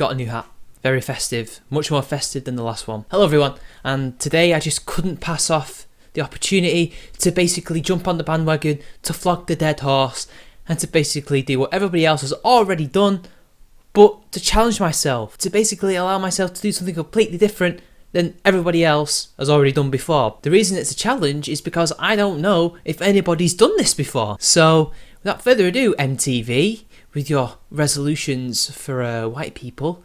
got a new hat. Very festive, much more festive than the last one. Hello everyone, and today I just couldn't pass off the opportunity to basically jump on the bandwagon, to flog the dead horse, and to basically do what everybody else has already done, but to challenge myself, to basically allow myself to do something completely different than everybody else has already done before. The reason it's a challenge is because I don't know if anybody's done this before. So without further ado, MTV, with your resolutions for white people,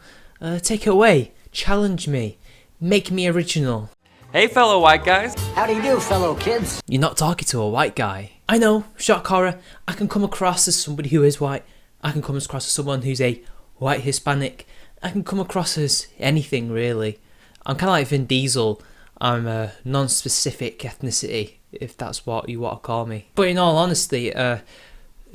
take it away, challenge me, make me original. Hey fellow white guys! How do you do, fellow kids? You're not talking to a white guy. I know, shock horror, I can come across as somebody who is white, I can come across as someone who's a white Hispanic, I can come across as anything really. I'm kind of like Vin Diesel, I'm a non-specific ethnicity, if that's what you want to call me. But in all honesty,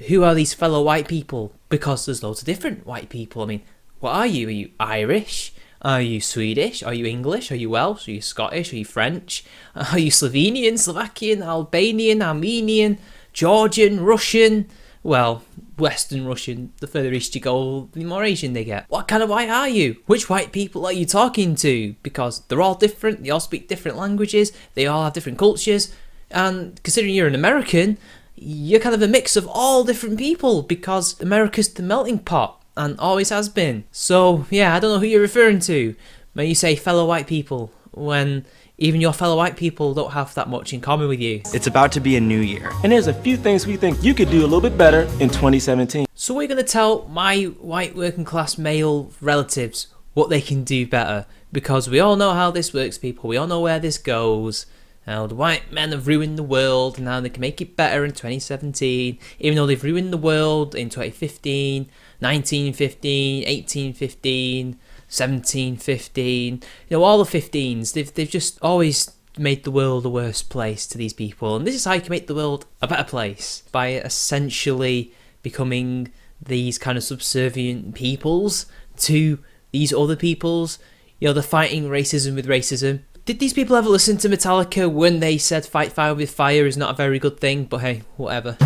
who are these fellow white people? Because there's loads of different white people. I mean, what are you? Are you Irish? Are you Swedish? Are you English? Are you Welsh? Are you Scottish? Are you French? Are you Slovenian, Slovakian, Albanian, Armenian, Georgian, Russian? Well, Western Russian. The further east you go, the more Asian they get. What kind of white are you? Which white people are you talking to? Because they're all different, they all speak different languages, they all have different cultures, and considering you're an American, you're kind of a mix of all different people, because America's the melting pot, and always has been. So yeah, I don't know who you're referring to when you say fellow white people, when even your fellow white people don't have that much in common with you. It's about to be a new year. And there's a few things we think you could do a little bit better in 2017. So we're going to tell my white working class male relatives what they can do better, because we all know how this works, people. We all know where this goes. Now, the white men have ruined the world, and now they can make it better in 2017, even though they've ruined the world in 2015, 1915, 1815, 1715, you know, all the 15s. They've just always made the world a worse place to these people, and this is how you can make the world a better place, by essentially becoming these kind of subservient peoples to these other peoples. You know, they're fighting racism with racism. Did these people ever listen to Metallica when they said fight fire with fire is not a very good thing? But hey, whatever.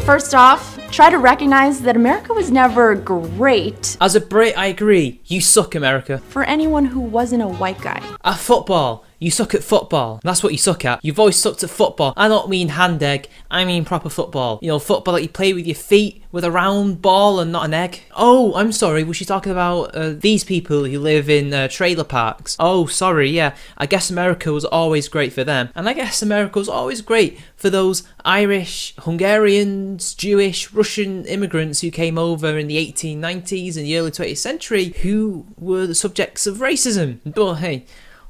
First off, try to recognize that America was never great. As a Brit, I agree. You suck, America. For anyone who wasn't a white guy. At football, you suck at football. That's what you suck at. You've always sucked at football. I don't mean hand egg, I mean proper football. You know, football that you play with your feet, with a round ball and not an egg. Oh, I'm sorry, was she talking about these people who live in trailer parks? Oh, sorry, yeah. I guess America was always great for them. And I guess America was always great for those Irish, Hungarians, Jewish, Russian immigrants who came over in the 1890s and the early 20th century who were the subjects of racism. But hey,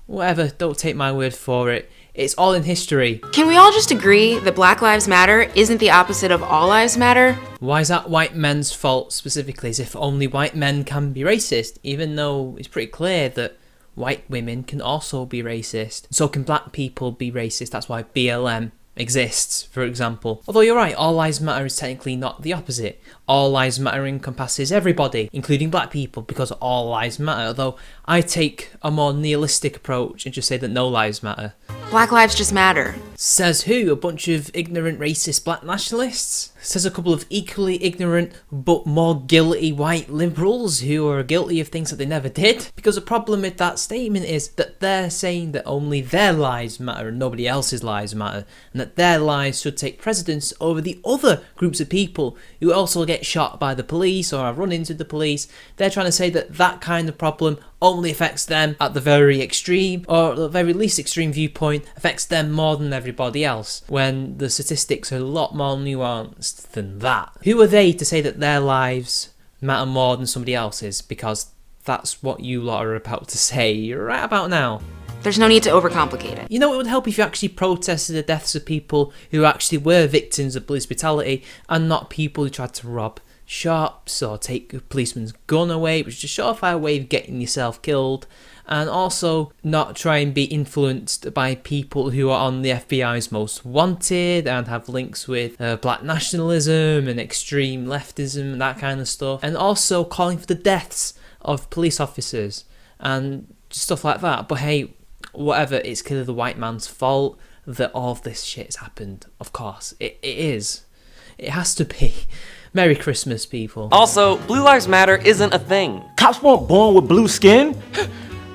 whatever, don't take my word for it. It's all in history. Can we all just agree that Black Lives Matter isn't the opposite of All Lives Matter? Why is that white men's fault specifically, as if only white men can be racist, even though it's pretty clear that white women can also be racist? So can black people be racist? That's why BLM exists, for example. Although you're right, All Lives Matter is technically not the opposite. All Lives Matter encompasses everybody, including black people, because all lives matter. Although I take a more nihilistic approach and just say that no lives matter. Black lives just matter. Says who? A bunch of ignorant racist black nationalists? Says a couple of equally ignorant but more guilty white liberals who are guilty of things that they never did. Because the problem with that statement is that they're saying that only their lives matter and nobody else's lives matter, and that their lives should take precedence over the other groups of people who also get shot by the police or have run into the police. They're trying to say that that kind of problem only affects them at the very extreme, or at the very least extreme viewpoint, affects them more than everybody else, when the statistics are a lot more nuanced than that. Who are they to say that their lives matter more than somebody else's? Because that's what you lot are about to say right about now. There's no need to overcomplicate it. You know, it would help if you actually protested the deaths of people who actually were victims of police brutality, and not people who tried to rob shops or take a policeman's gun away, which is a surefire way of getting yourself killed, and also not try and be influenced by people who are on the FBI's most wanted and have links with black nationalism and extreme leftism and that kind of stuff, and also calling for the deaths of police officers and stuff like that. But hey, whatever, it's clearly the white man's fault that all of this shit has happened. Of course, it is. It has to be. Merry Christmas, people. Also, Blue Lives Matter isn't a thing. Cops weren't born with blue skin,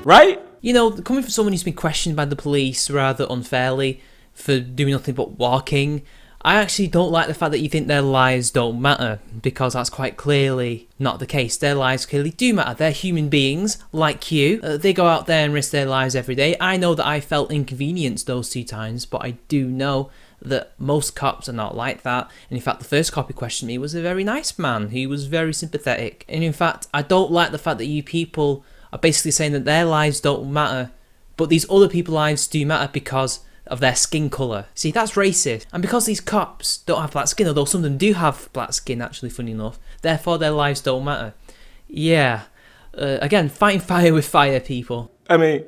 right? You know, coming from someone who's been questioned by the police rather unfairly for doing nothing but walking, I actually don't like the fact that you think their lives don't matter, because that's quite clearly not the case. Their lives clearly do matter. They're human beings like you. They go out there and risk their lives every day. I know that I felt inconvenienced those 2 times, but I do know that most cops are not like that. And in fact, the first cop who questioned me was a very nice man. He was very sympathetic. And in fact, I don't like the fact that you people are basically saying that their lives don't matter, but these other people's lives do matter because of their skin colour. See, that's racist. And because these cops don't have black skin, although some of them do have black skin, actually, funny enough, therefore their lives don't matter. Yeah. Again, fighting fire with fire, people. I mean,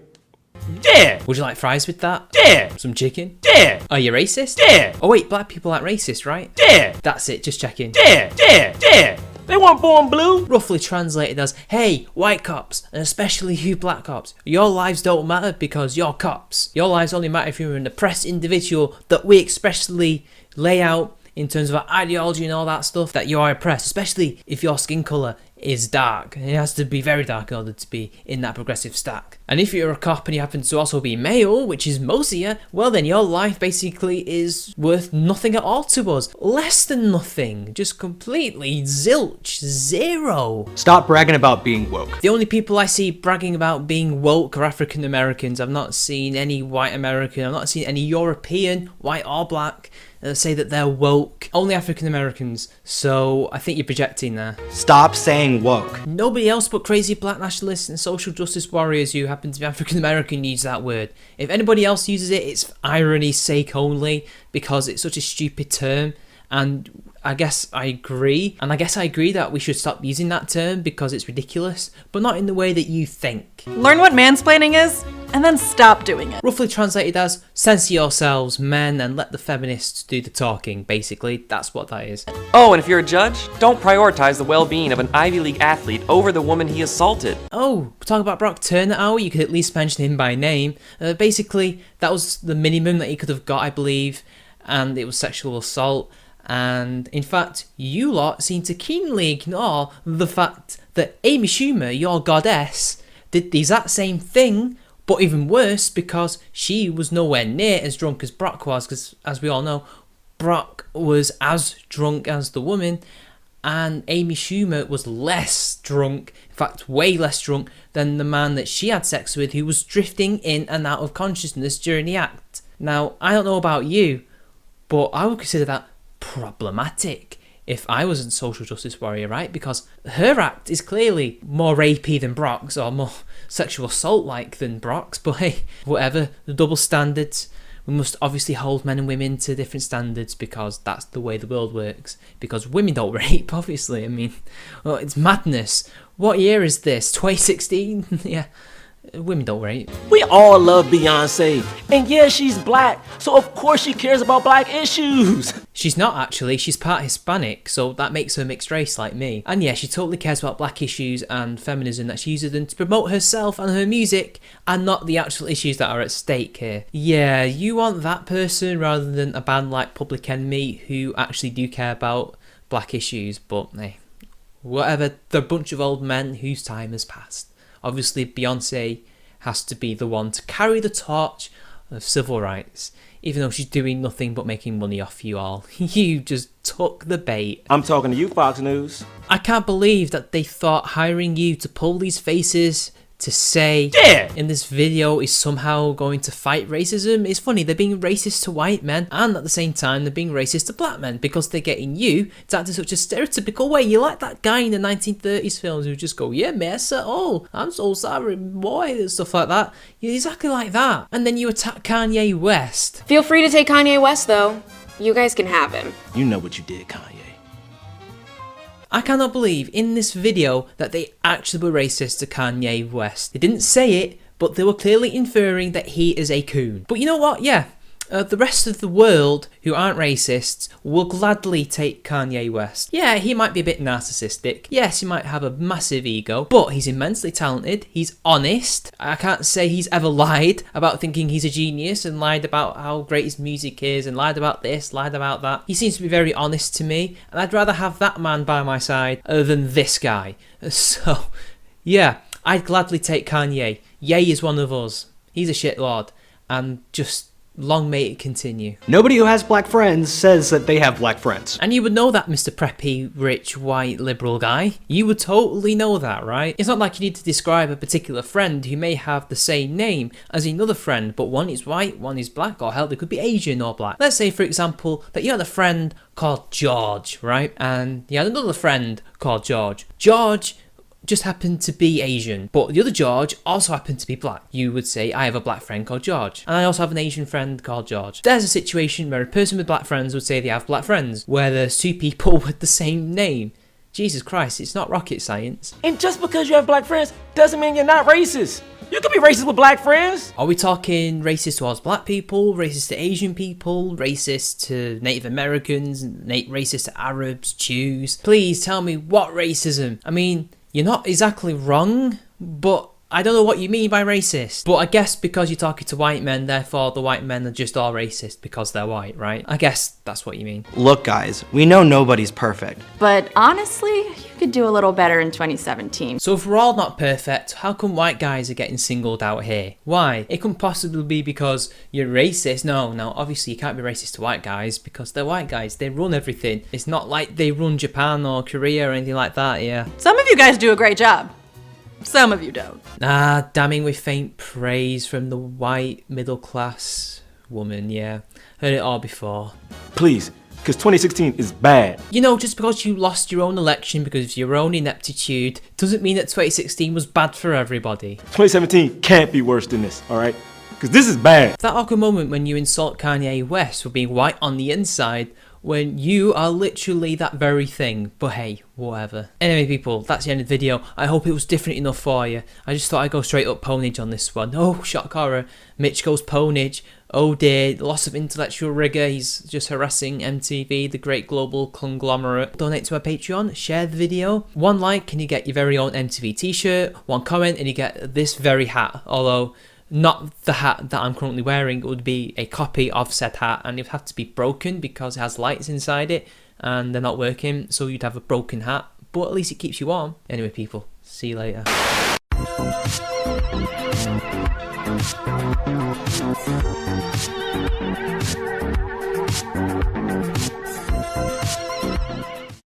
yeah. Would you like fries with that? Yeah. Some chicken? Yeah. Are you racist? Yeah. Oh wait, black people aren't racist, right? Yeah. That's it, just checking. Yeah. Yeah. Yeah. They weren't born blue. Roughly translated as, hey, white cops, and especially you black cops, your lives don't matter because you're cops. Your lives only matter if you're an oppressed individual that we expressly lay out in terms of our ideology and all that stuff, that you are oppressed, especially if your skin colour is dark. It has to be very dark in order to be in that progressive stack. And if you're a cop and you happen to also be male, which is most of you, well then your life basically is worth nothing at all to us. Less than nothing. Just completely zilch. Zero. Stop bragging about being woke. The only people I see bragging about being woke are African Americans. I've not seen any white American, I've not seen any European, white or black, say that they're woke. Only African Americans. So I think you're projecting there. Stop saying woke. Nobody else but crazy black nationalists and social justice warriors who happen to be African American use that word. If anybody else uses it, it's for irony's sake only, because it's such a stupid term. And I guess I agree. And I guess I agree that we should stop using that term because it's ridiculous, but not in the way that you think. Learn what mansplaining is, and then stop doing it. Roughly translated as, censor yourselves, men, and let the feminists do the talking, basically. That's what that is. Oh, and if you're a judge, don't prioritize the well-being of an Ivy League athlete over the woman he assaulted. Oh, talking about Brock Turner, you could at least mention him by name. Basically, that was the minimum that he could have got, I believe, and it was sexual assault. And in fact, you lot seem to keenly ignore the fact that Amy Schumer, your goddess, did the exact same thing, but even worse, because she was nowhere near as drunk as Brock was, because as we all know, Brock was as drunk as the woman, and Amy Schumer was less drunk, in fact way less drunk than the man that she had sex with, who was drifting in and out of consciousness during the act. Now, I don't know about you, but I would consider that problematic if I was a social justice warrior, right? Because her act is clearly more rapey than Brock's, or more sexual assault like than Brock's, but hey, whatever, the double standards. We must obviously hold men and women to different standards because that's the way the world works. Because women don't rape, obviously. I mean, well, it's madness. What year is this? 2016? Yeah. Women don't rape. We all love Beyonce. And yeah, she's black, so of course she cares about black issues. She's not actually, she's part Hispanic, so that makes her mixed race like me. And yeah, she totally cares about black issues and feminism, that she uses them to promote herself and her music, and not the actual issues that are at stake here. Yeah, you want that person rather than a band like Public Enemy who actually do care about black issues, but hey, whatever, they're a bunch of old men whose time has passed. Obviously, Beyonce has to be the one to carry the torch of civil rights, even though she's doing nothing but making money off you all. You just took the bait. I'm talking to you, Fox News. I can't believe that they thought hiring you to pull these faces to say in this video is somehow going to fight racism. It's funny, they're being racist to white men, and at the same time they're being racist to black men because they're getting you to act in such a stereotypical way. You're like that guy in the 1930s films who just go, yeah, massa, oh, I'm so sorry, boy, and stuff like that. You're exactly like that. And then you attack Kanye West. Feel free to take Kanye West, though. You guys can have him. You know what you did, Kanye. I cannot believe in this video that they actually were racist to Kanye West. They didn't say it, but they were clearly inferring that he is a coon. But you know what? Yeah, The rest of the world who aren't racists will gladly take Kanye West. Yeah, he might be a bit narcissistic. Yes, he might have a massive ego, but he's immensely talented. He's honest. I can't say he's ever lied about thinking he's a genius and lied about how great his music is and lied about this, lied about that. He seems to be very honest to me, and I'd rather have that man by my side than this guy. So, yeah, I'd gladly take Kanye. Ye is one of us. He's a shitlord, and just long may it continue. Nobody who has black friends says that they have black friends. And you would know that, Mr. Preppy, rich, white, liberal guy. You would totally know that, right? It's not like you need to describe a particular friend who may have the same name as another friend, but one is white, one is black, or hell, they could be Asian or black. Let's say, for example, that you had a friend called George, right? And you had another friend called George. George just happened to be Asian, but the other George also happened to be black. You would say, I have a black friend called George, and I also have an Asian friend called George. There's a situation where a person with black friends would say they have black friends, where there's two people with the same name. Jesus Christ, it's not rocket science. And just because you have black friends doesn't mean you're not racist. You can be racist with black friends. Are we talking racist towards black people, racist to Asian people, racist to Native Americans, racist to Arabs, Jews? Please tell me what racism. I mean, you're not exactly wrong, but I don't know what you mean by racist. But I guess because you're talking to white men, therefore the white men are just all racist because they're white, right? I guess that's what you mean. Look, guys, we know nobody's perfect. But honestly, you could do a little better in 2017. So if we're all not perfect, how come white guys are getting singled out here? Why? It couldn't possibly be because you're racist. No, obviously you can't be racist to white guys because they're white guys. They run everything. It's not like they run Japan or Korea or anything like that, yeah. Some of you guys do a great job. Some of you don't. Damning with faint praise from the white middle class woman, yeah. Heard it all before. Please, because 2016 is bad. You know, just because you lost your own election because of your own ineptitude doesn't mean that 2016 was bad for everybody. 2017 can't be worse than this, alright? Because this is bad. That awkward moment when you insult Kanye West for being white on the inside when you are literally that very thing. But hey, whatever. Anyway, people, that's the end of the video. I hope it was different enough for you. I just thought I'd go straight up ponage on this one. Oh, shock horror. Mitch goes ponage. Oh dear, loss of intellectual rigour. He's just harassing MTV, the great global conglomerate. Donate to our Patreon, share the video. 1 like and you get your very own MTV t-shirt. 1 comment and you get this very hat. Although, not the hat that I'm currently wearing. It would be a copy of said hat and it would have to be broken because it has lights inside it and they're not working, so you'd have a broken hat, but at least it keeps you warm. Anyway, people, see you later.